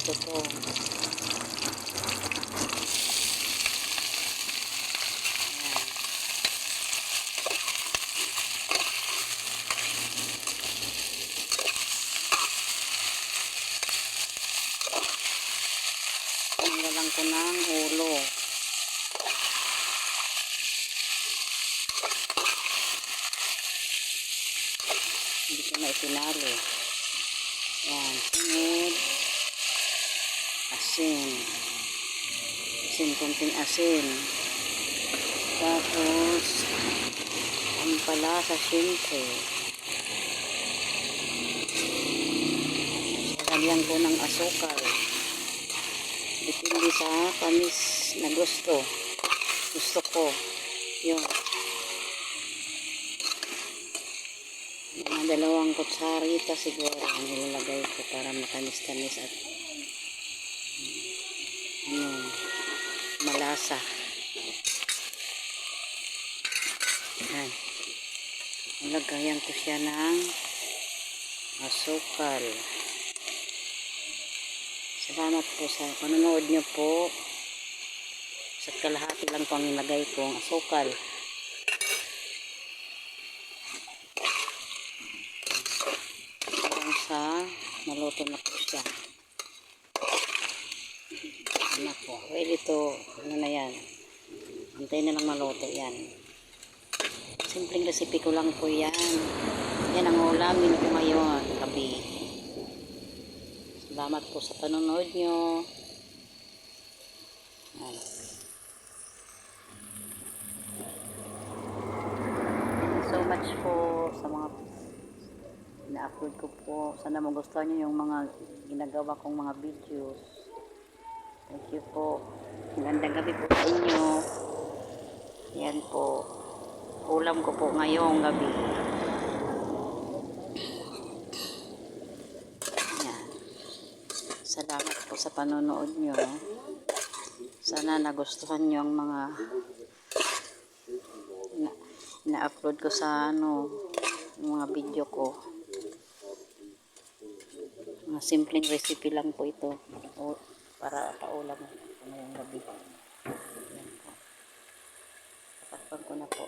gusto ko. Tanggalan ko ng ulo. Hindi ko na itinali. Yan, singid, asin. Konting asin. Tapos, ang palasa syempre. Lagyan ko ng asukal. Depende sa tamis na gusto ko. Yun. Mga 2 kutsarita siguro ang ilalagay ko para matamis-tamis at malasa. Yan. Nilagayan ko siya ng asukal. Salamat po sa panonood nyo po. Sa kalahati lang po ang nilagay ko ang asukal. Hanggang sa maluto na po siya. Ano po, ready to, ano na yan. Antay na lang maluto yan. Simpleng recipe ko lang po yan. Yan ang ulamin ko ngayon, gabi. Salamat po sa panonood nyo. Thank you so much po sa mga na-upload ko po. Sana magustuhan nyo yung mga ginagawa kong mga videos. Thank you po. Magandang gabi po sa inyo. Yan po. Ulam ko po ngayong gabi. Salamat po sa panonood nyo. Sana nagustuhan nyo ang mga na-upload ko sa mga video ko. Mga simpleng recipe lang po ito para paulam ngayong gabi. Tatakpan ko na po.